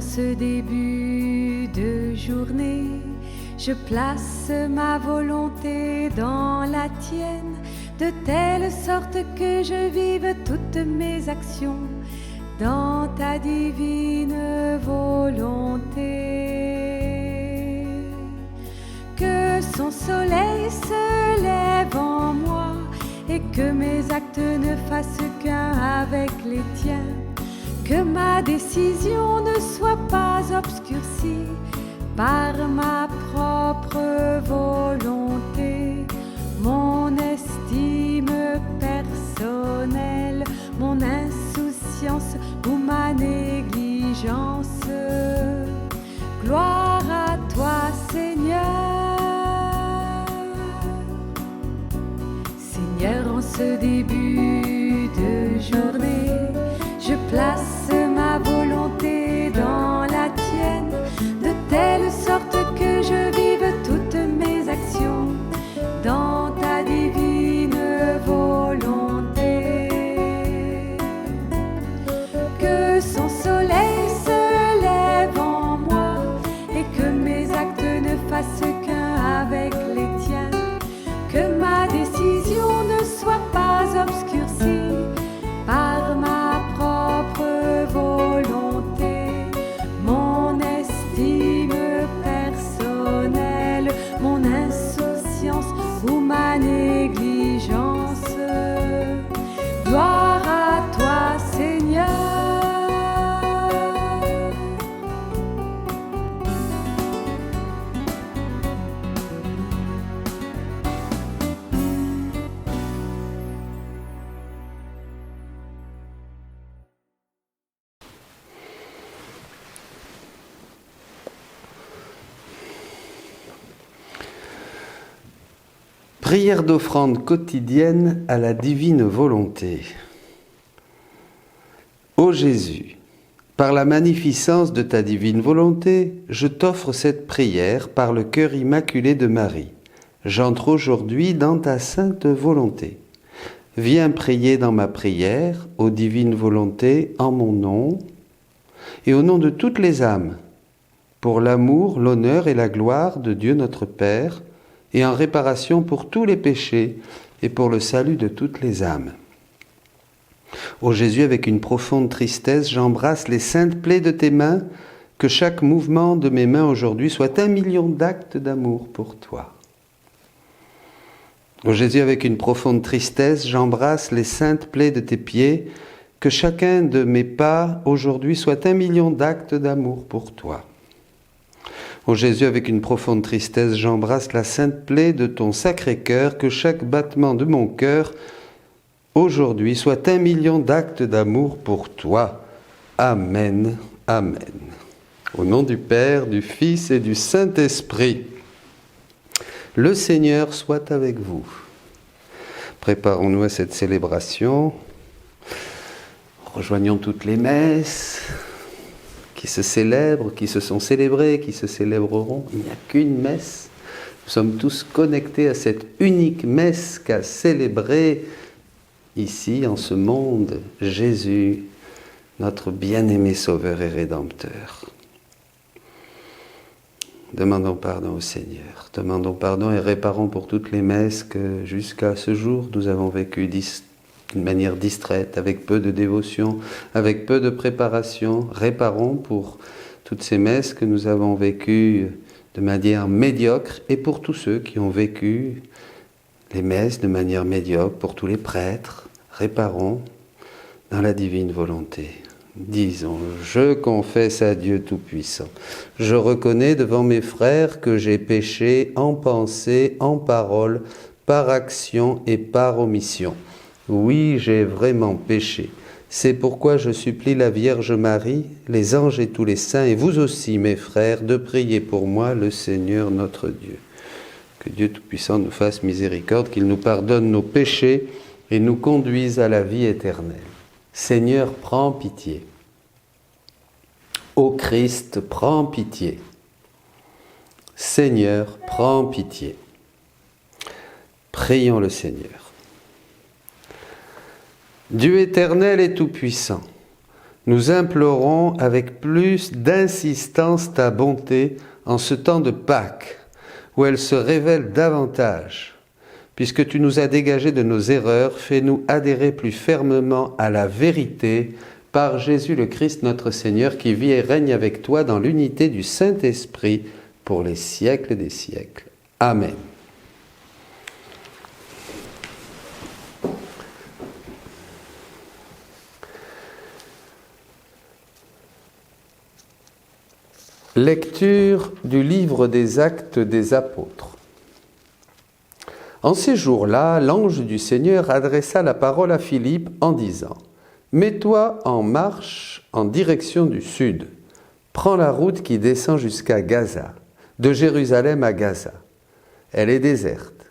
ce début de journée, je place ma volonté dans la tienne, de telle sorte que je vive toutes mes actions dans ta divine volonté. Que son soleil se lève en moi et que mes actes ne fassent qu'un avec les tiens. Que ma décision ne soit pas obscurcie par ma propre volonté, mon estime personnelle, mon insouciance ou ma négligence. Gloire à toi, Seigneur. Seigneur, en ce début de journée, je place ma volonté dans la tienne, de telle sorte que je vive toutes mes actions dans ta divine volonté. Que son soleil se lève en moi et que mes actes ne fassent qu'un avec les tiens. Que ma décision ne soit pas obscurcie par ma propre volonté, mon estime personnelle, mon insouciance ou ma négligence. Gloire à toi, Seigneur. Prière d'offrande quotidienne à la divine volonté. Ô Jésus, par la magnificence de ta divine volonté, je t'offre cette prière par le cœur immaculé de Marie. J'entre aujourd'hui dans ta sainte volonté. Viens prier dans ma prière, ô divine volonté, en mon nom et au nom de toutes les âmes, pour l'amour, l'honneur et la gloire de Dieu notre Père, et en réparation pour tous les péchés et pour le salut de toutes les âmes. Ô Jésus, avec une profonde tristesse, j'embrasse les saintes plaies de tes mains, que chaque mouvement de mes mains aujourd'hui soit 1 million d'actes d'amour pour toi. Ô Jésus, avec une profonde tristesse, j'embrasse les saintes plaies de tes pieds, que chacun de mes pas aujourd'hui soit 1 million d'actes d'amour pour toi. Ô Jésus, avec une profonde tristesse, j'embrasse la sainte plaie de ton sacré cœur, que chaque battement de mon cœur aujourd'hui soit 1 million d'actes d'amour pour toi. Amen, Amen. Au nom du Père, du Fils et du Saint-Esprit, le Seigneur soit avec vous. Préparons-nous à cette célébration. Rejoignons toutes les messes qui se célèbrent, qui se sont célébrées, qui se célébreront. Il n'y a qu'une messe. Nous sommes tous connectés à cette unique messe qu'a célébrée ici, en ce monde, Jésus, notre bien-aimé Sauveur et Rédempteur. Demandons pardon au Seigneur. Demandons pardon et réparons pour toutes les messes que jusqu'à ce jour nous avons vécues d'une manière distraite, avec peu de dévotion, avec peu de préparation. Réparons pour toutes ces messes que nous avons vécues de manière médiocre et pour tous ceux qui ont vécu les messes de manière médiocre, pour tous les prêtres. Réparons dans la divine volonté. Disons, je confesse à Dieu Tout-Puissant. Je reconnais devant mes frères que j'ai péché en pensée, en parole, par action et par omission. Oui, j'ai vraiment péché. C'est pourquoi je supplie la Vierge Marie, les anges et tous les saints, et vous aussi, mes frères, de prier pour moi, le Seigneur notre Dieu. Que Dieu Tout-Puissant nous fasse miséricorde, qu'il nous pardonne nos péchés et nous conduise à la vie éternelle. Seigneur, prends pitié. Ô Christ, prends pitié. Seigneur, prends pitié. Prions le Seigneur. Dieu éternel et tout-puissant, Nous implorons avec plus d'insistance ta bonté en ce temps de Pâques, où elle se révèle davantage. Puisque tu nous as dégagés de nos erreurs, fais-nous adhérer plus fermement à la vérité par Jésus le Christ notre Seigneur, qui vit et règne avec toi dans l'unité du Saint-Esprit pour les siècles des siècles. Amen. Lecture du livre des Actes des Apôtres. En ces jours-là, l'ange du Seigneur adressa la parole à Philippe en disant : « Mets-toi en marche en direction du sud. Prends la route qui descend jusqu'à Gaza, de Jérusalem à Gaza. Elle est déserte. »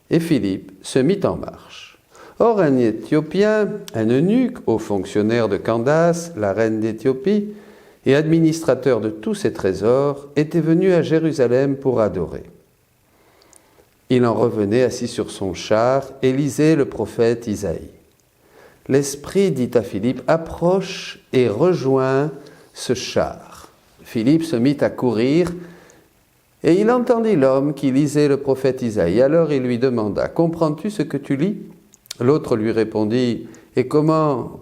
Et Philippe se mit en marche. Or un Éthiopien, un eunuque, haut fonctionnaire de Candace, la reine d'Éthiopie, et administrateur de tous ses trésors, était venu à Jérusalem pour adorer. Il en revenait assis sur son char et lisait le prophète Isaïe. L'Esprit dit à Philippe : « Approche et rejoins ce char. » Philippe se mit à courir et il entendit l'homme qui lisait le prophète Isaïe. Alors il lui demanda : « Comprends-tu ce que tu lis ?» L'autre lui répondit : « Et comment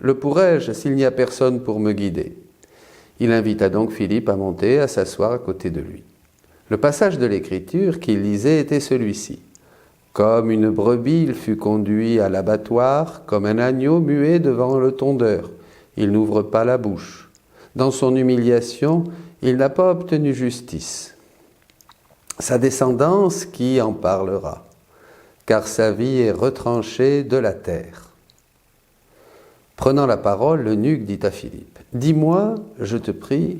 le pourrais-je s'il n'y a personne pour me guider ?» Il invita donc Philippe à monter, à s'asseoir à côté de lui. Le passage de l'Écriture qu'il lisait était celui-ci. « Comme une brebis, il fut conduit à l'abattoir, comme un agneau muet devant le tondeur. Il n'ouvre pas la bouche. Dans son humiliation, il n'a pas obtenu justice. Sa descendance, qui en parlera ? Car sa vie est retranchée de la terre. » Prenant la parole, l'eunuque dit à Philippe : « Dis-moi, je te prie,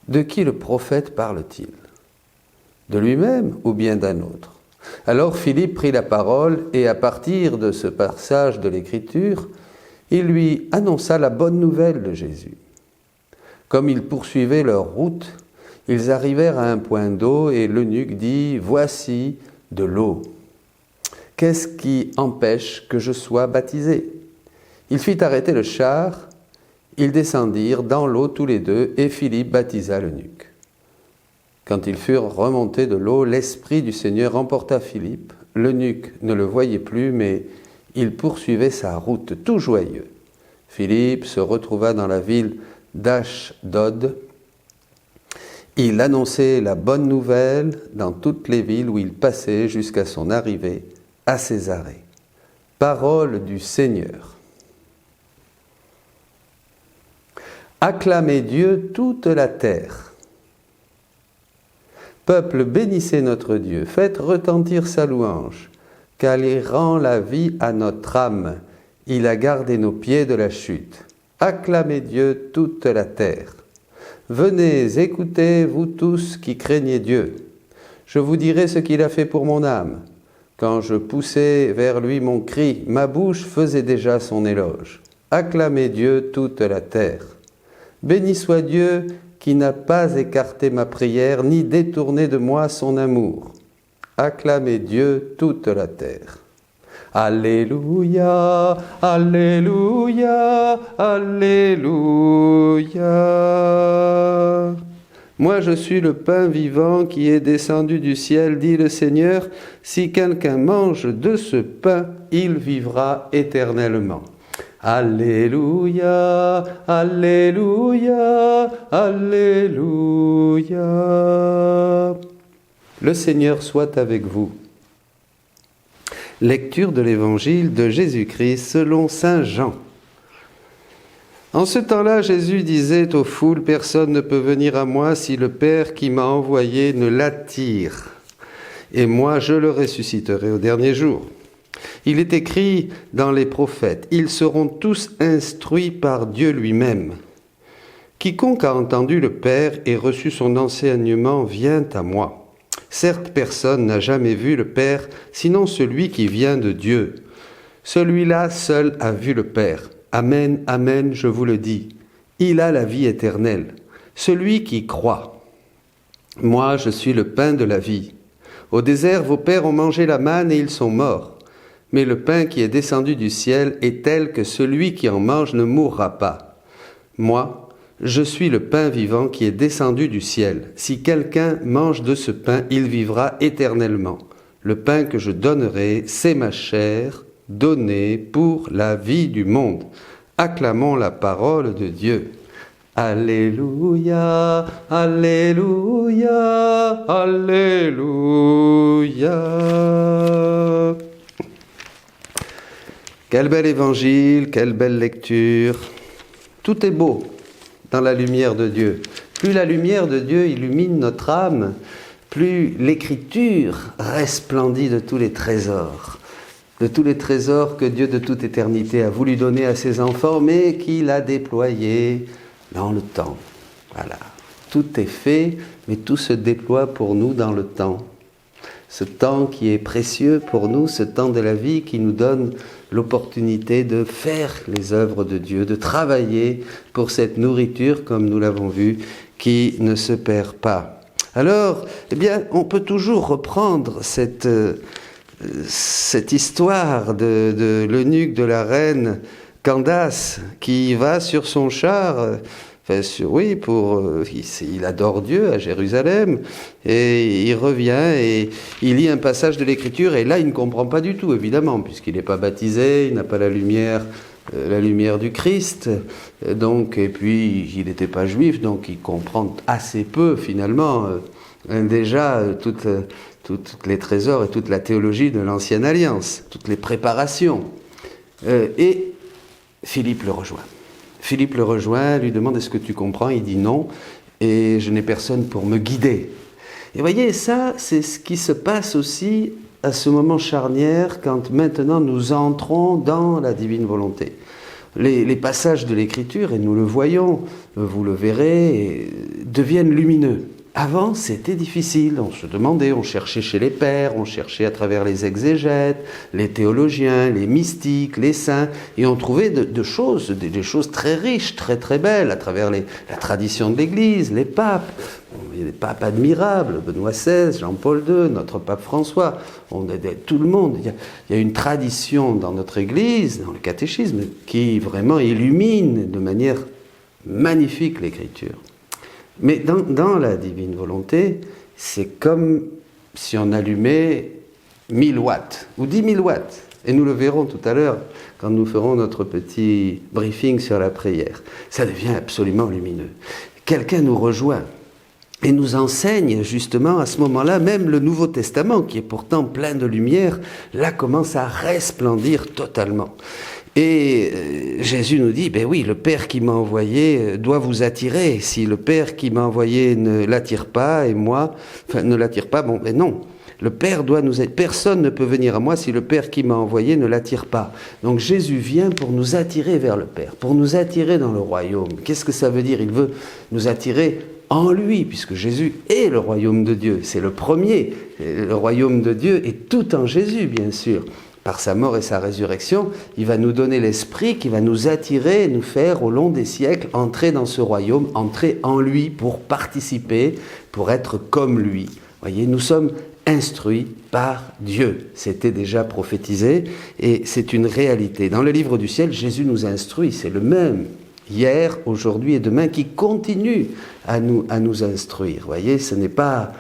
de qui le prophète parle-t-il ? De lui-même ou bien d'un autre ?» Alors Philippe prit la parole et à partir de ce passage de l'Écriture, il lui annonça la bonne nouvelle de Jésus. Comme ils poursuivaient leur route, ils arrivèrent à un point d'eau et l'eunuque dit : « Voici de l'eau. Qu'est-ce qui empêche que je sois baptisé ?» Il fit arrêter le char, ils descendirent dans l'eau tous les deux et Philippe baptisa l'eunuque. Quand ils furent remontés de l'eau, l'Esprit du Seigneur emporta Philippe. L'eunuque ne le voyait plus, mais il poursuivait sa route tout joyeux. Philippe se retrouva dans la ville d'Ashdod. Il annonçait la bonne nouvelle dans toutes les villes où il passait jusqu'à son arrivée à Césarée. Parole du Seigneur. Acclamez Dieu toute la terre. Peuple, bénissez notre Dieu, faites retentir sa louange, car il rend la vie à notre âme, il a gardé nos pieds de la chute. Acclamez Dieu toute la terre. Venez, écoutez, vous tous qui craignez Dieu. Je vous dirai ce qu'il a fait pour mon âme. Quand je poussais vers lui mon cri, ma bouche faisait déjà son éloge. Acclamez Dieu toute la terre. Béni soit Dieu qui n'a pas écarté ma prière, ni détourné de moi son amour. Acclamez Dieu toute la terre. Alléluia, Alléluia, Alléluia. Moi je suis le pain vivant qui est descendu du ciel, dit le Seigneur. Si quelqu'un mange de ce pain, il vivra éternellement. Alléluia, Alléluia, Alléluia. Le Seigneur soit avec vous. Lecture de l'Évangile de Jésus-Christ selon saint Jean. En ce temps-là, Jésus disait aux foules : « Personne ne peut venir à moi si le Père qui m'a envoyé ne l'attire. Et moi, je le ressusciterai au dernier jour. » Il est écrit dans les prophètes : « Ils seront tous instruits par Dieu lui-même. Quiconque a entendu le Père et reçu son enseignement vient à moi. Certes, personne n'a jamais vu le Père, sinon celui qui vient de Dieu. Celui-là seul a vu le Père. Amen, amen, je vous le dis. Il a la vie éternelle. Celui qui croit. Moi, je suis le pain de la vie. Au désert, vos pères ont mangé la manne et ils sont morts. mais le pain qui est descendu du ciel est tel que celui qui en mange ne mourra pas. Moi, je suis le pain vivant qui est descendu du ciel. Si quelqu'un mange de ce pain, il vivra éternellement. Le pain que je donnerai, c'est ma chair, donnée pour la vie du monde. Acclamons la parole de Dieu. Alléluia, Alléluia, Alléluia. Quel bel évangile, quelle belle lecture. Tout est beau dans la lumière de Dieu. Plus la lumière de Dieu illumine notre âme, plus l'écriture resplendit de tous les trésors que Dieu de toute éternité a voulu donner à ses enfants, mais qu'il a déployés dans le temps. Voilà. Tout est fait, mais tout se déploie pour nous dans le temps. Ce temps qui est précieux pour nous, ce temps de la vie qui nous donne l'opportunité de faire les œuvres de Dieu, de travailler pour cette nourriture, comme nous l'avons vu, qui ne se perd pas. Alors, eh bien, on peut toujours reprendre cette histoire de l'eunuque de la reine Candace qui va sur son char, il adore Dieu à Jérusalem, et il revient et il lit un passage de l'Écriture, et là il ne comprend pas du tout, évidemment, puisqu'il n'est pas baptisé, il n'a pas la lumière du Christ, donc, et puis il n'était pas juif, donc il comprend assez peu finalement déjà toutes les trésors et toute la théologie de l'Ancienne Alliance, toutes les préparations. Et Philippe le rejoint. Philippe le rejoint, lui demande « Est-ce que tu comprends ?» Il dit « Non, et je n'ai personne pour me guider. » Et vous voyez, ça, c'est ce qui se passe aussi à ce moment charnière, quand maintenant nous entrons dans la divine volonté. Les passages de l'Écriture, et nous le voyons, vous le verrez, deviennent lumineux. Avant, c'était difficile, on se demandait, on cherchait chez les pères, on cherchait à travers les exégètes, les théologiens, les mystiques, les saints, et on trouvait des choses très riches, très très belles, à travers la tradition de l'Église, les papes. Il y a des papes admirables, Benoît XVI, Jean-Paul II, notre pape François, tout le monde. Il y a une tradition dans notre Église, dans le catéchisme, qui vraiment illumine de manière magnifique l'Écriture. Mais dans la divine volonté, c'est comme si on allumait 1000 watts ou 10 000 watts. Et nous le verrons tout à l'heure quand nous ferons notre petit briefing sur la prière. Ça devient absolument lumineux. Quelqu'un nous rejoint et nous enseigne justement à ce moment-là, même le Nouveau Testament, qui est pourtant plein de lumière, là commence à resplendir totalement. Et Jésus nous dit, ben oui, le Père qui m'a envoyé doit vous attirer. Si le Père qui m'a envoyé ne l'attire pas, et moi, ne l'attire pas, bon, ben non. Le Père doit nous attirer. Personne ne peut venir à moi si le Père qui m'a envoyé ne l'attire pas. Donc Jésus vient pour nous attirer vers le Père, pour nous attirer dans le royaume. Qu'est-ce que ça veut dire ? Il veut nous attirer en lui, puisque Jésus est le royaume de Dieu. C'est le premier. Le royaume de Dieu est tout en Jésus, bien sûr. Par sa mort et sa résurrection, il va nous donner l'esprit qui va nous attirer et nous faire, au long des siècles, entrer dans ce royaume, entrer en lui pour participer, pour être comme lui. Voyez, nous sommes instruits par Dieu. C'était déjà prophétisé et c'est une réalité. Dans le livre du ciel, Jésus nous instruit, c'est le même, hier, aujourd'hui et demain, qui continue à nous instruire. Voyez, c'est pas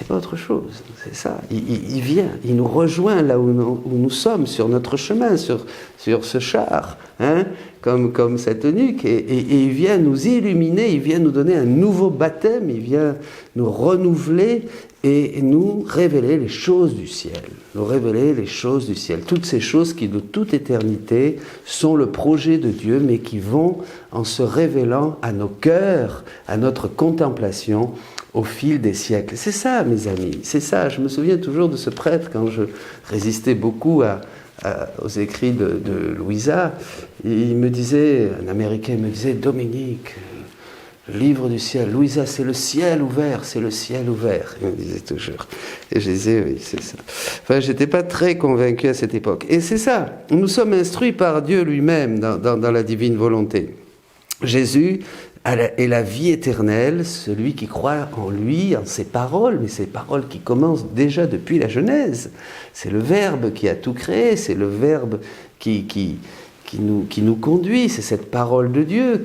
autre chose, c'est ça. Il vient, il nous rejoint là où nous sommes, sur notre chemin, sur ce char, hein, comme cet eunuque, et il vient nous illuminer, il vient nous donner un nouveau baptême, il vient nous renouveler et nous révéler les choses du ciel. Nous révéler les choses du ciel. Toutes ces choses qui, de toute éternité, sont le projet de Dieu, mais qui vont en se révélant à nos cœurs, à notre contemplation, au fil des siècles. C'est ça, mes amis, c'est ça. Je me souviens toujours de ce prêtre, quand je résistais beaucoup aux écrits de Louisa. Il me disait, un Américain me disait, Dominique, le livre du ciel, Louisa, c'est le ciel ouvert, c'est le ciel ouvert. Il me disait toujours. Et je disais, oui, c'est ça. Enfin, j'étais pas très convaincu à cette époque. Et c'est ça, nous sommes instruits par Dieu lui-même dans la divine volonté. Jésus et la vie éternelle, celui qui croit en lui, en ses paroles, mais ces paroles qui commencent déjà depuis la Genèse. C'est le Verbe qui a tout créé, c'est le Verbe qui nous conduit, c'est cette parole de Dieu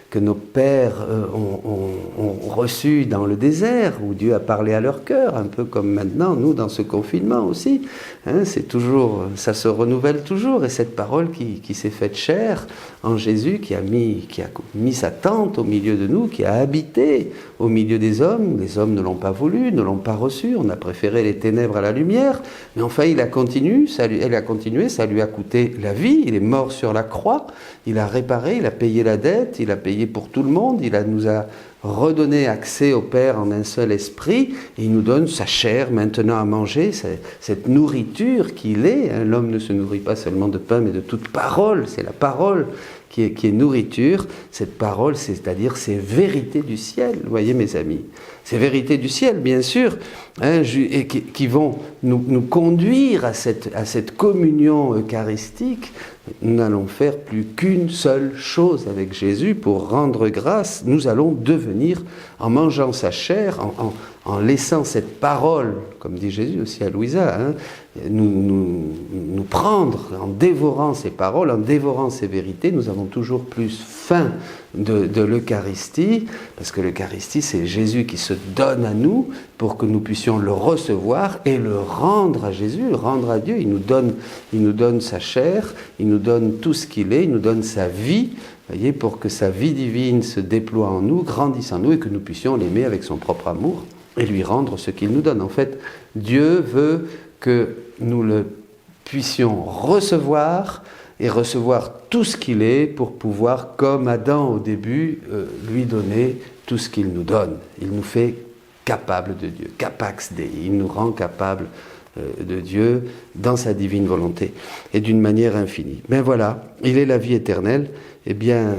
que nos pères ont reçue dans le désert, où Dieu a parlé à leur cœur, un peu comme maintenant, nous, dans ce confinement aussi. C'est toujours, ça se renouvelle toujours, et cette parole qui s'est faite chair en Jésus, qui a mis sa tente au milieu de nous, qui a habité au milieu des hommes. Les hommes ne l'ont pas voulu, ne l'ont pas reçu, on a préféré les ténèbres à la lumière, mais enfin il a continué, ça lui a coûté la vie, il est mort sur la croix, il a réparé, il a payé la dette, il a payé pour tout le monde, nous a redonné accès au Père en un seul esprit, et il nous donne sa chair maintenant à manger, cette nourriture qu'il est. L'homme ne se nourrit pas seulement de pain, mais de toute parole, c'est la parole qui est nourriture. Cette parole, c'est-à-dire ces vérités du ciel, vous voyez mes amis, ces vérités du ciel, bien sûr, et qui vont nous conduire à cette communion eucharistique. Nous n'allons faire plus qu'une seule chose avec Jésus pour rendre grâce. Nous allons devenir, en mangeant sa chair, en laissant cette parole, comme dit Jésus aussi à Louisa, nous prendre, en dévorant ces paroles, en dévorant ces vérités, nous avons toujours plus faim de l'Eucharistie, parce que l'Eucharistie, c'est Jésus qui se donne à nous pour que nous puissions le recevoir et le rendre à Jésus, le rendre à Dieu. Il nous donne sa chair, il nous donne tout ce qu'il est, il nous donne sa vie, voyez, pour que sa vie divine se déploie en nous, grandisse en nous, et que nous puissions l'aimer avec son propre amour et lui rendre ce qu'il nous donne. En fait, Dieu veut que nous le puissions recevoir et recevoir tout ce qu'il est pour pouvoir, comme Adam au début, lui donner tout ce qu'il nous donne. Il nous fait capable de Dieu, capax Dei, il nous rend capable de Dieu dans sa divine volonté et d'une manière infinie. Ben voilà, il est la vie éternelle. Eh bien,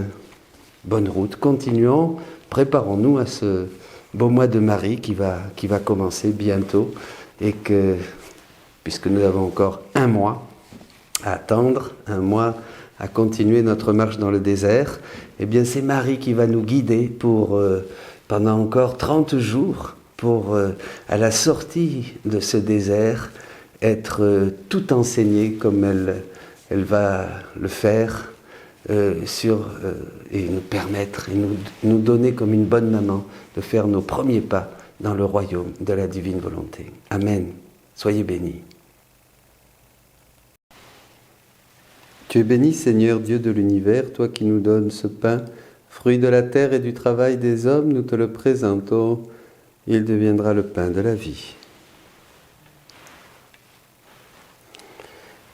bonne route, continuons, préparons-nous à ce beau mois de Marie qui va commencer bientôt, et que, puisque nous avons encore un mois à attendre, un mois à continuer notre marche dans le désert, eh bien c'est Marie qui va nous guider pendant encore 30 jours pour, à la sortie de ce désert, être tout enseignée comme elle va le faire, et nous permettre, et nous donner comme une bonne maman de faire nos premiers pas dans le royaume de la divine volonté. Amen. Soyez bénis. Tu es béni, Seigneur Dieu de l'univers, toi qui nous donnes ce pain, fruit de la terre et du travail des hommes, nous te le présentons, il deviendra le pain de la vie.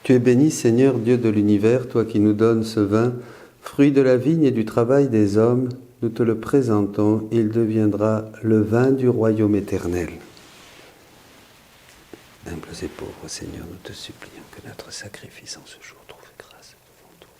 Tu es béni, Seigneur Dieu de l'univers, toi qui nous donnes ce vin, fruit de la vigne et du travail des hommes, nous te le présentons, il deviendra le vin du royaume éternel. Humbles et pauvres, Seigneur, nous te supplions que notre sacrifice en ce jour trouve grâce devant toi.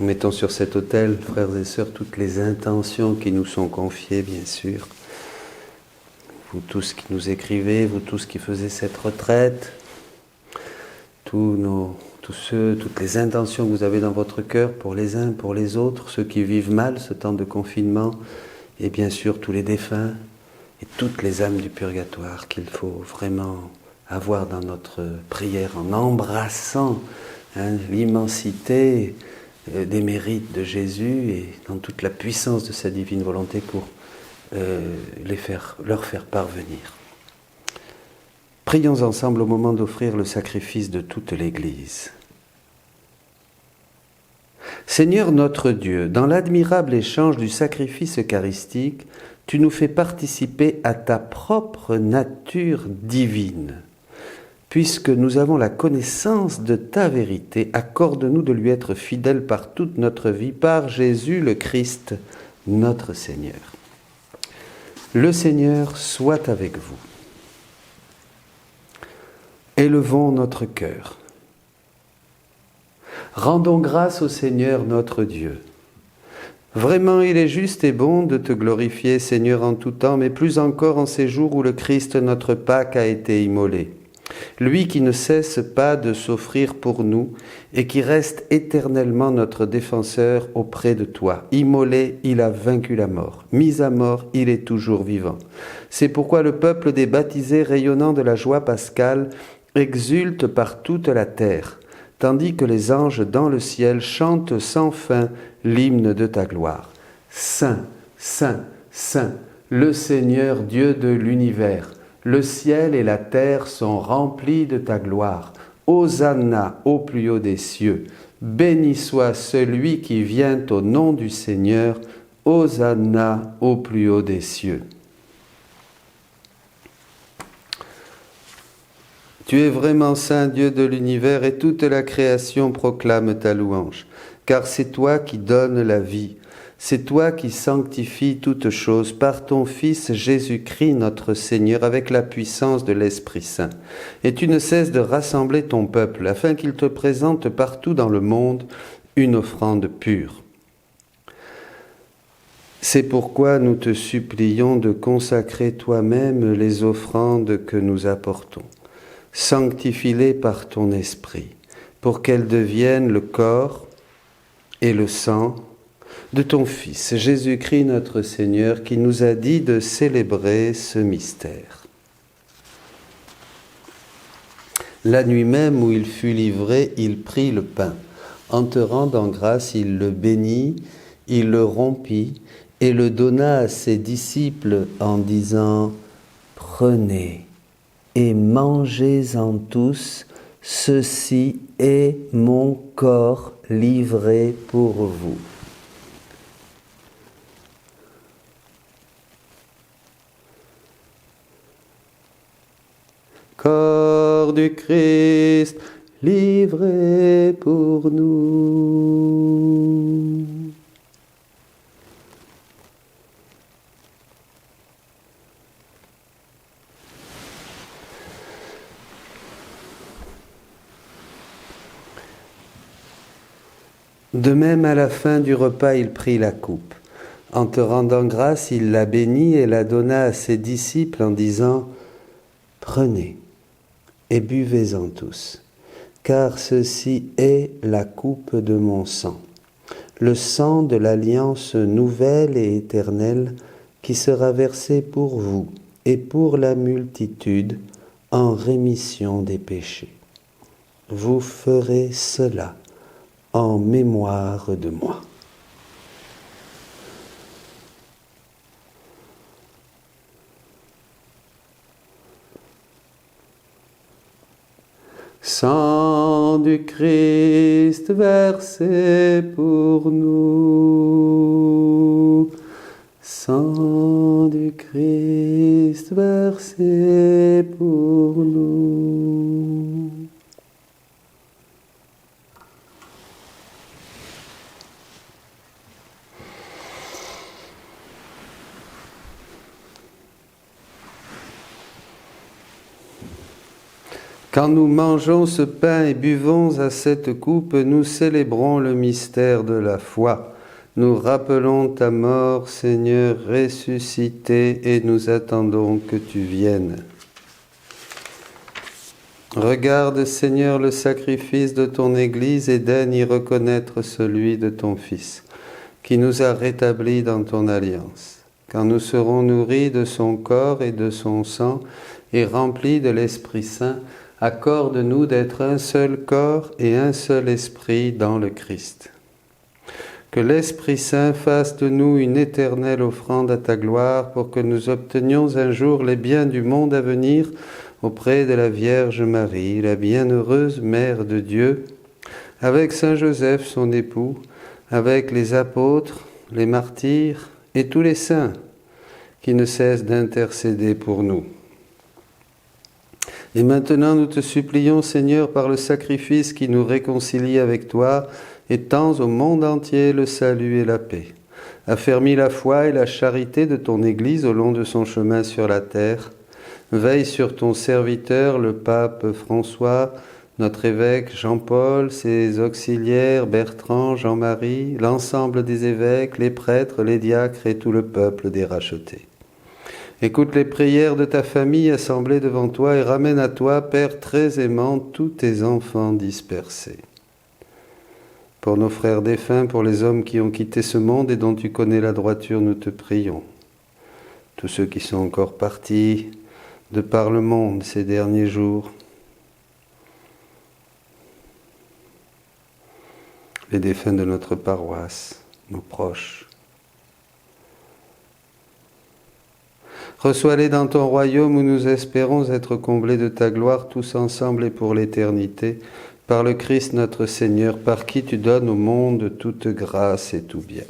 Nous mettons sur cet autel, frères et sœurs, toutes les intentions qui nous sont confiées, bien sûr. Vous tous qui nous écrivez, vous tous qui faisiez cette retraite, toutes les intentions que vous avez dans votre cœur pour les uns, pour les autres, ceux qui vivent mal ce temps de confinement, et bien sûr tous les défunts et toutes les âmes du purgatoire qu'il faut vraiment avoir dans notre prière en embrassant l'immensité des mérites de Jésus et dans toute la puissance de sa divine volonté pour leur faire parvenir. Prions ensemble au moment d'offrir le sacrifice de toute l'Église. Seigneur notre Dieu, dans l'admirable échange du sacrifice eucharistique, tu nous fais participer à ta propre nature divine. Puisque nous avons la connaissance de ta vérité, accorde-nous de lui être fidèles par toute notre vie, par Jésus le Christ, notre Seigneur. Le Seigneur soit avec vous. Élevons notre cœur. Rendons grâce au Seigneur notre Dieu. Vraiment, il est juste et bon de te glorifier, Seigneur, en tout temps, mais plus encore en ces jours où le Christ, notre Pâque, a été immolé. Lui qui ne cesse pas de s'offrir pour nous et qui reste éternellement notre défenseur auprès de toi. Immolé, il a vaincu la mort. Mis à mort, il est toujours vivant. C'est pourquoi le peuple des baptisés, rayonnant de la joie pascale, exulte par toute la terre, tandis que les anges dans le ciel chantent sans fin l'hymne de ta gloire. Saint, Saint, Saint, le Seigneur Dieu de l'univers, le ciel et la terre sont remplis de ta gloire. Hosanna au plus haut des cieux. Béni soit celui qui vient au nom du Seigneur. Hosanna au plus haut des cieux. Tu es vraiment saint Dieu de l'univers et toute la création proclame ta louange. Car c'est toi qui donnes la vie. C'est toi qui sanctifies toutes choses par ton Fils Jésus-Christ notre Seigneur avec la puissance de l'Esprit Saint. Et tu ne cesses de rassembler ton peuple afin qu'il te présente partout dans le monde une offrande pure. C'est pourquoi nous te supplions de consacrer toi-même les offrandes que nous apportons. Sanctifie-les par ton Esprit, pour qu'elles deviennent le corps et le sang de ton Fils, Jésus-Christ notre Seigneur, qui nous a dit de célébrer ce mystère. La nuit même où il fut livré, il prit le pain. En te rendant grâce, il le bénit, il le rompit et le donna à ses disciples en disant « Prenez et mangez-en tous, ceci est mon corps livré pour vous. » Corps du Christ, livré pour nous. De même, à la fin du repas, il prit la coupe. En te rendant grâce, il la bénit et la donna à ses disciples en disant « Prenez et buvez-en tous, car ceci est la coupe de mon sang, le sang de l'alliance nouvelle et éternelle qui sera versé pour vous et pour la multitude en rémission des péchés. Vous ferez cela en mémoire de moi. » Sang du Christ versé pour nous. Sang du Christ versé pour nous. Quand nous mangeons ce pain et buvons à cette coupe, nous célébrons le mystère de la foi. Nous rappelons ta mort, Seigneur, ressuscité, et nous attendons que tu viennes. Regarde, Seigneur, le sacrifice de ton Église et daigne y reconnaître celui de ton Fils, qui nous a rétablis dans ton alliance. Quand nous serons nourris de son corps et de son sang et remplis de l'Esprit Saint, accorde-nous d'être un seul corps et un seul esprit dans le Christ. Que l'Esprit Saint fasse de nous une éternelle offrande à ta gloire pour que nous obtenions un jour les biens du monde à venir auprès de la Vierge Marie, la bienheureuse Mère de Dieu, avec Saint Joseph, son époux, avec les apôtres, les martyrs et tous les saints qui ne cessent d'intercéder pour nous. Et maintenant, nous te supplions, Seigneur, par le sacrifice qui nous réconcilie avec toi, étends au monde entier le salut et la paix. Affermis la foi et la charité de ton Église au long de son chemin sur la terre. Veille sur ton serviteur, le pape François, notre évêque Jean-Paul, ses auxiliaires Bertrand, Jean-Marie, l'ensemble des évêques, les prêtres, les diacres et tout le peuple des rachetés. Écoute les prières de ta famille assemblée devant toi et ramène à toi, Père très aimant, tous tes enfants dispersés. Pour nos frères défunts, pour les hommes qui ont quitté ce monde et dont tu connais la droiture, nous te prions. Tous ceux qui sont encore partis de par le monde ces derniers jours, les défunts de notre paroisse, nos proches. Reçois-les dans ton royaume où nous espérons être comblés de ta gloire tous ensemble et pour l'éternité, par le Christ notre Seigneur, par qui tu donnes au monde toute grâce et tout bien.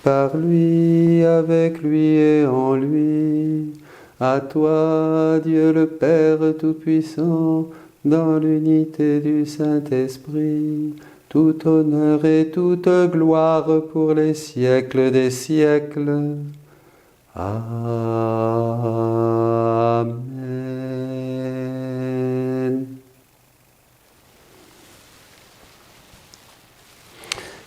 Par lui, avec lui et en lui, à toi, Dieu le Père Tout-Puissant, dans l'unité du Saint-Esprit, tout honneur et toute gloire pour les siècles des siècles. Amen.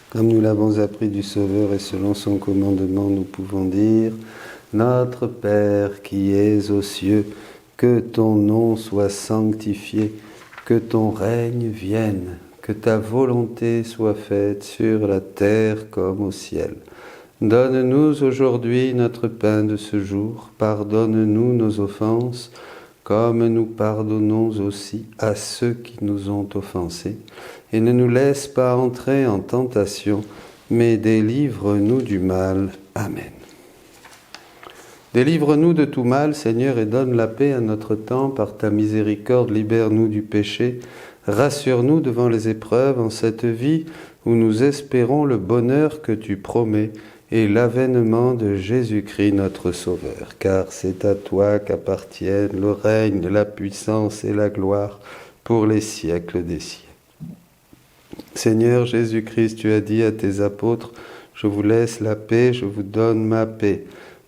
Comme nous l'avons appris du Sauveur et selon son commandement, nous pouvons dire « Notre Père qui es aux cieux, que ton nom soit sanctifié, que ton règne vienne, que ta volonté soit faite sur la terre comme au ciel. Donne-nous aujourd'hui notre pain de ce jour, pardonne-nous nos offenses, comme nous pardonnons aussi à ceux qui nous ont offensés. Et ne nous laisse pas entrer en tentation, mais délivre-nous du mal. Amen. Délivre-nous de tout mal, Seigneur, et donne la paix à notre temps. Par ta miséricorde, libère-nous du péché. Rassure-nous devant les épreuves en cette vie où nous espérons le bonheur que tu promets et l'avènement de Jésus-Christ notre Sauveur. Car c'est à toi qu'appartiennent le règne, la puissance et la gloire pour les siècles des siècles. Seigneur Jésus-Christ, tu as dit à tes apôtres, « Je vous laisse la paix, je vous donne ma paix.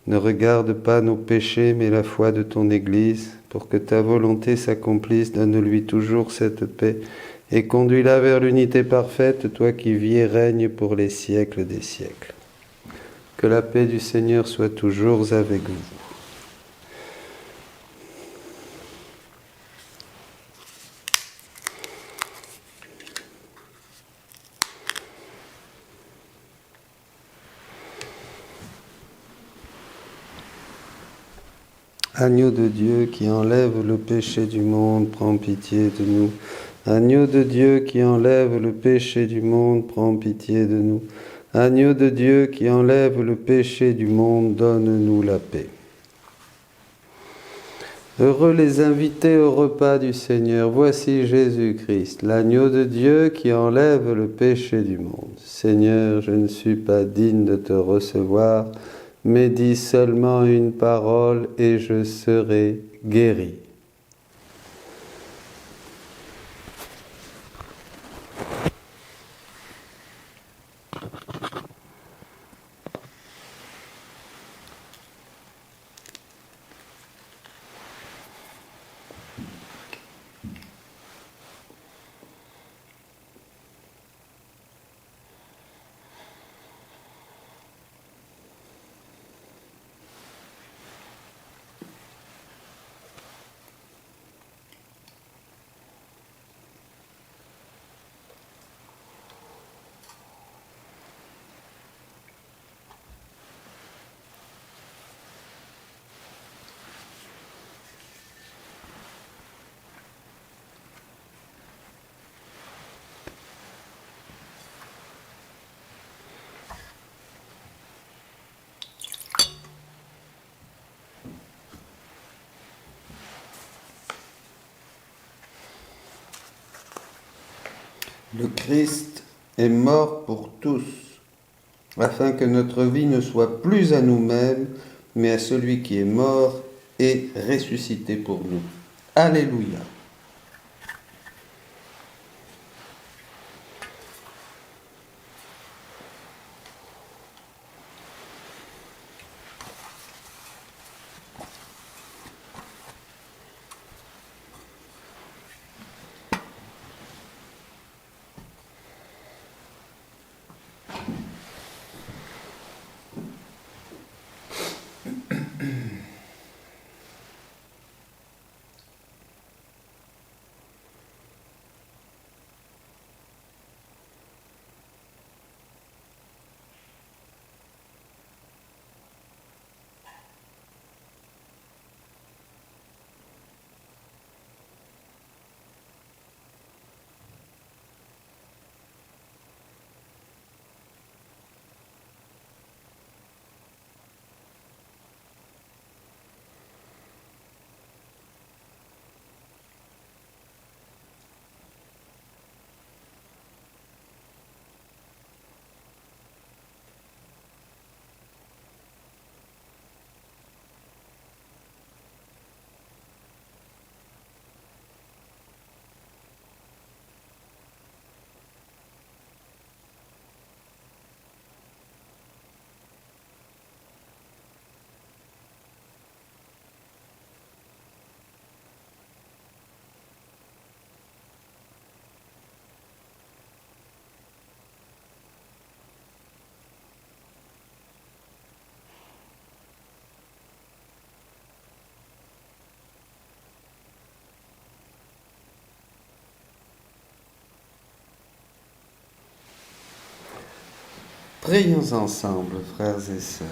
Ne regarde pas nos péchés, mais la foi de ton Église. Pour que ta volonté s'accomplisse, donne-lui toujours cette paix et conduis-la vers l'unité parfaite, toi qui vis et règnes pour les siècles des siècles. » Que la paix du Seigneur soit toujours avec vous. Agneau de Dieu qui enlève le péché du monde, prends pitié de nous. Agneau de Dieu qui enlève le péché du monde, prends pitié de nous. Agneau de Dieu qui enlève le péché du monde, donne-nous la paix. Heureux les invités au repas du Seigneur. Voici Jésus-Christ, l'agneau de Dieu qui enlève le péché du monde. Seigneur, je ne suis pas digne de te recevoir, mais dis seulement une parole et je serai guéri. Le Christ est mort pour tous, afin que notre vie ne soit plus à nous-mêmes, mais à celui qui est mort et ressuscité pour nous. Alléluia. Prions ensemble, frères et sœurs.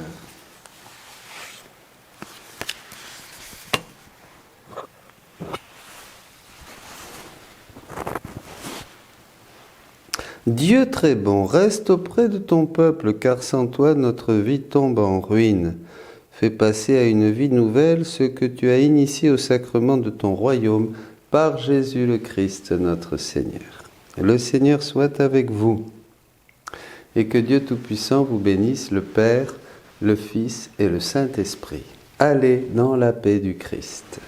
Dieu très bon, reste auprès de ton peuple, car sans toi notre vie tombe en ruine. Fais passer à une vie nouvelle ce que tu as initié au sacrement de ton royaume par Jésus le Christ notre Seigneur. Le Seigneur soit avec vous. Et que Dieu Tout-Puissant vous bénisse, le Père, le Fils et le Saint-Esprit. Allez dans la paix du Christ.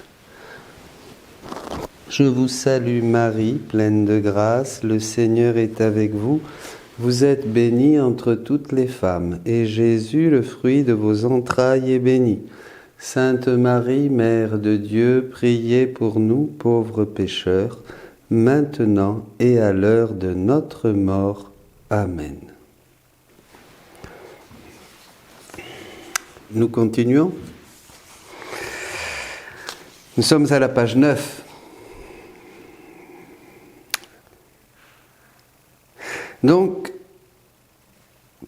Je vous salue Marie, pleine de grâce, le Seigneur est avec vous. Vous êtes bénie entre toutes les femmes, et Jésus, le fruit de vos entrailles, est béni. Sainte Marie, Mère de Dieu, priez pour nous, pauvres pécheurs, maintenant et à l'heure de notre mort. Amen. Nous continuons. Nous sommes à la page 9. Donc,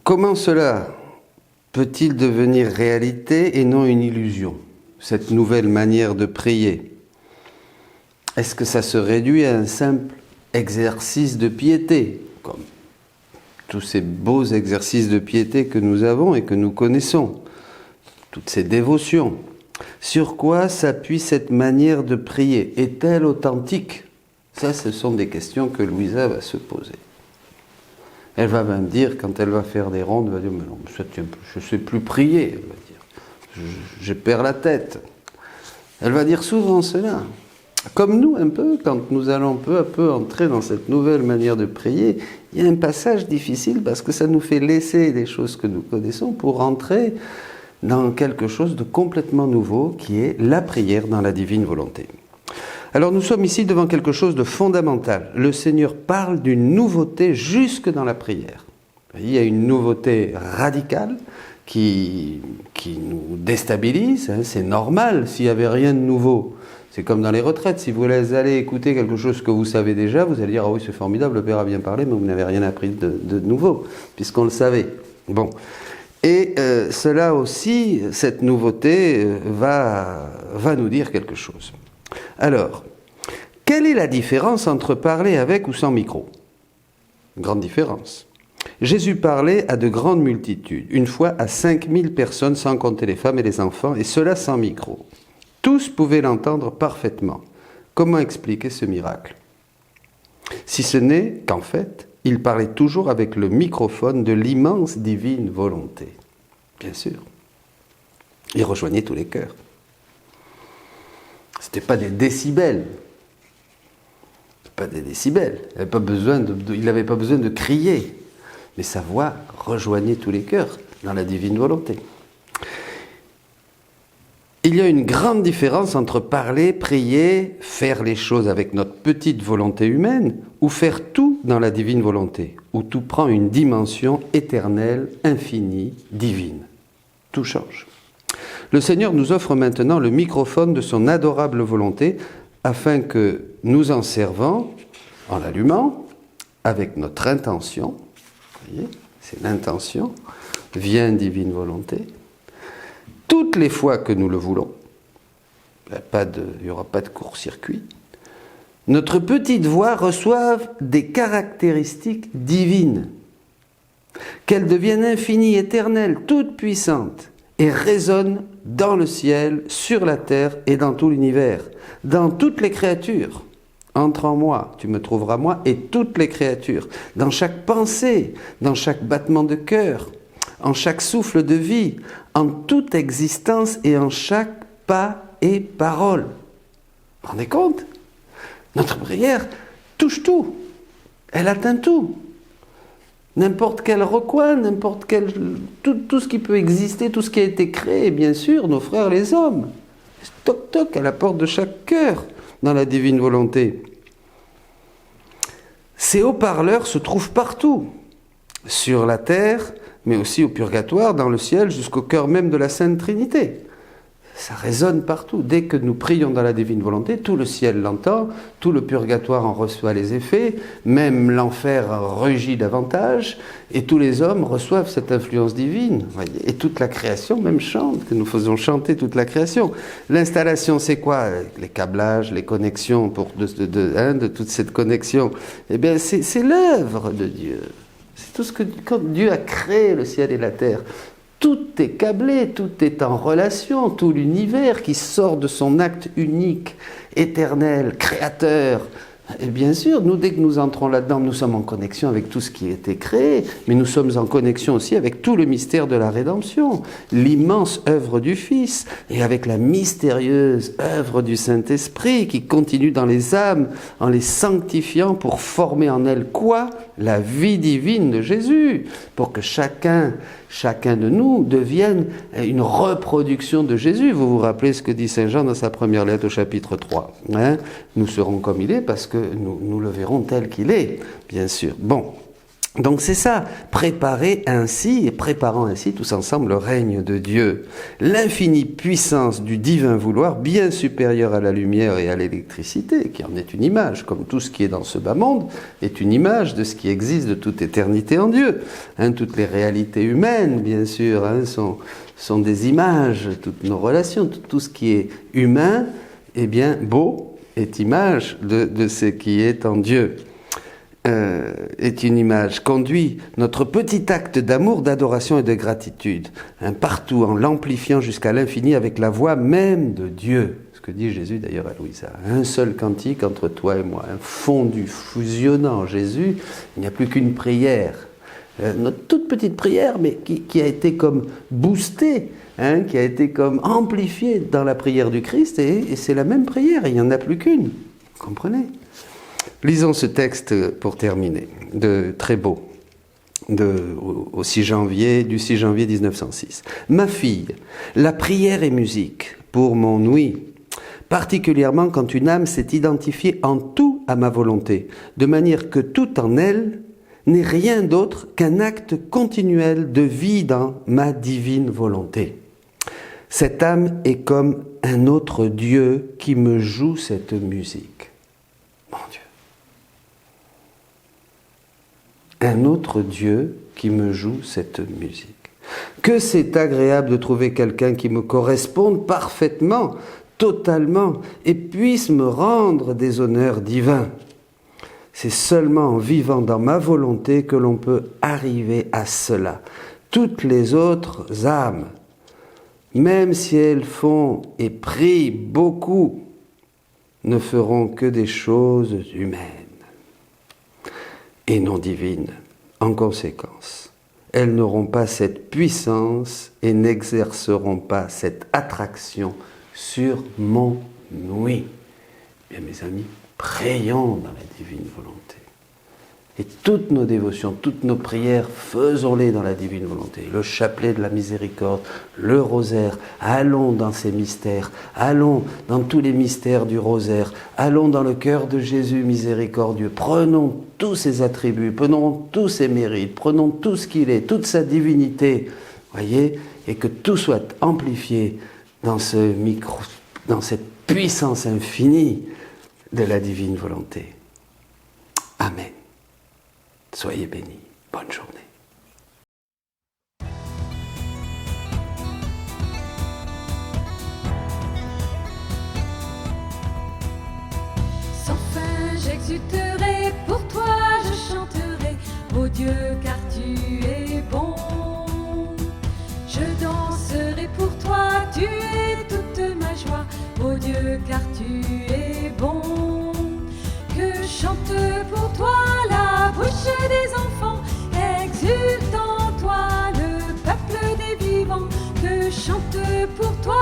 comment cela peut-il devenir réalité et non une illusion, cette nouvelle manière de prier? Est-ce que ça se réduit à un simple exercice de piété, comme tous ces beaux exercices de piété que nous avons et que nous connaissons, toutes ces dévotions? Sur quoi s'appuie cette manière de prier? Est-elle authentique? Ça, ce sont des questions que Louisa va se poser. Elle va même dire, quand elle va faire des rondes, elle va dire, mais non, je ne sais plus prier, elle va dire. Je perds la tête. Elle va dire souvent cela. Comme nous, un peu, quand nous allons peu à peu entrer dans cette nouvelle manière de prier, il y a un passage difficile parce que ça nous fait laisser les choses que nous connaissons pour entrer dans quelque chose de complètement nouveau qui est la prière dans la divine volonté. Alors nous sommes ici devant quelque chose de fondamental. Le Seigneur parle d'une nouveauté jusque dans la prière. Il y a une nouveauté radicale qui nous déstabilise, hein, c'est normal s'il n'y avait rien de nouveau. C'est comme dans les retraites, si vous allez écouter quelque chose que vous savez déjà, vous allez dire « Ah oui, c'est formidable, le Père a bien parlé, mais vous n'avez rien appris de nouveau, puisqu'on le savait. » Bon. Et cela aussi, cette nouveauté va nous dire quelque chose. Alors, quelle est la différence entre parler avec ou sans micro? Une grande différence. Jésus parlait à de grandes multitudes, une fois à 5000 personnes sans compter les femmes et les enfants, et cela sans micro. Tous pouvaient l'entendre parfaitement. Comment expliquer ce miracle? Si ce n'est qu'en fait, il parlait toujours avec le microphone de l'immense divine volonté. Bien sûr. Il rejoignait tous les cœurs. Ce n'était pas des décibels. Pas des décibels. Il n'avait pas besoin de crier. Mais sa voix rejoignait tous les cœurs dans la divine volonté. Il y a une grande différence entre parler, prier, faire les choses avec notre petite volonté humaine ou faire tout dans la divine volonté, où tout prend une dimension éternelle, infinie, divine. Tout change. Le Seigneur nous offre maintenant le microphone de son adorable volonté afin que nous en servant, en l'allumant, avec notre intention, vous voyez, c'est l'intention, vient divine volonté, toutes les fois que nous le voulons, il n'y aura pas de court-circuit, notre petite voix reçoive des caractéristiques divines, qu'elle devienne infinie, éternelle, toute puissante, et résonne dans le ciel, sur la terre et dans tout l'univers, dans toutes les créatures. Entre en moi, tu me trouveras moi et toutes les créatures, dans chaque pensée, dans chaque battement de cœur, en chaque souffle de vie, en toute existence et en chaque pas et parole. Vous vous rendez compte? Notre prière touche tout, elle atteint tout. N'importe quel recoin, tout ce qui peut exister, tout ce qui a été créé, bien sûr, nos frères les hommes. Toc toc à la porte de chaque cœur dans la divine volonté. Ces haut-parleurs se trouvent partout, sur la terre, mais aussi au purgatoire, dans le ciel, jusqu'au cœur même de la Sainte Trinité. Ça résonne partout. Dès que nous prions dans la divine volonté, tout le ciel l'entend, tout le purgatoire en reçoit les effets, même l'enfer rugit davantage, et tous les hommes reçoivent cette influence divine. Voyez, et toute la création même chante, que nous faisons chanter toute la création. L'installation, c'est quoi? Les câblages, les connexions, de toute cette connexion. Eh bien, c'est l'œuvre de Dieu. C'est tout ce que quand Dieu a créé le ciel et la terre. Tout est câblé, tout est en relation, tout l'univers qui sort de son acte unique, éternel, créateur. Et bien sûr, nous, dès que nous entrons là-dedans, nous sommes en connexion avec tout ce qui a été créé, mais nous sommes en connexion aussi avec tout le mystère de la rédemption, l'immense œuvre du Fils, et avec la mystérieuse œuvre du Saint-Esprit qui continue dans les âmes en les sanctifiant pour former en elles quoi? La vie divine de Jésus, pour que chacun de nous devienne une reproduction de Jésus. Vous vous rappelez ce que dit Saint Jean dans sa première lettre au chapitre 3. Hein? Nous serons comme il est parce que nous le verrons tel qu'il est, bien sûr. Bon, donc c'est ça, préparer ainsi et préparant ainsi tous ensemble le règne de Dieu. L'infinie puissance du divin vouloir, bien supérieure à la lumière et à l'électricité, qui en est une image, comme tout ce qui est dans ce bas monde, est une image de ce qui existe de toute éternité en Dieu. Hein, toutes les réalités humaines, bien sûr, hein, sont des images, toutes nos relations, tout ce qui est humain, eh bien, beau, est image de ce qui est en Dieu. Est une image, conduit notre petit acte d'amour, d'adoration et de gratitude, hein, partout en l'amplifiant jusqu'à l'infini avec la voix même de Dieu. Ce que dit Jésus d'ailleurs à Louisa. Un seul cantique entre toi et moi, un fondu, fusionnant Jésus, il n'y a plus qu'une prière. Notre toute petite prière, mais qui a été comme boostée, hein, qui a été comme amplifiée dans la prière du Christ, et c'est la même prière, il n'y en a plus qu'une. Vous comprenez ? Lisons ce texte pour terminer, de Trébeau, du 6 janvier 1906. Ma fille, la prière est musique pour mon ouïe, particulièrement quand une âme s'est identifiée en tout à ma volonté, de manière que tout en elle n'est rien d'autre qu'un acte continuel de vie dans ma divine volonté. Cette âme est comme un autre Dieu qui me joue cette musique. Mon Dieu. Un autre Dieu qui me joue cette musique. Que c'est agréable de trouver quelqu'un qui me corresponde parfaitement, totalement, et puisse me rendre des honneurs divins. C'est seulement en vivant dans ma volonté que l'on peut arriver à cela. Toutes les autres âmes, même si elles font et prient beaucoup, ne feront que des choses humaines et non divines. En conséquence, elles n'auront pas cette puissance et n'exerceront pas cette attraction sur mon ouïe. Bien, mes amis, prions dans la divine volonté. Et toutes nos dévotions, toutes nos prières, faisons-les dans la divine volonté. Le chapelet de la miséricorde, le rosaire, allons dans ces mystères, allons dans tous les mystères du rosaire, allons dans le cœur de Jésus miséricordieux, prenons tous ses attributs, prenons tous ses mérites, prenons tout ce qu'il est, toute sa divinité, voyez, et que tout soit amplifié dans dans cette puissance infinie de la divine volonté. Amen. Soyez bénis. Bonne journée. Sans fin j'exulterai, pour toi je chanterai, ô Dieu car tu es bon. Je danserai pour toi, tu es toute ma joie, ô Dieu car tu es bon. Que chante pour toi la bouche des enfants, exulte en toi le peuple des vivants. Que chante pour toi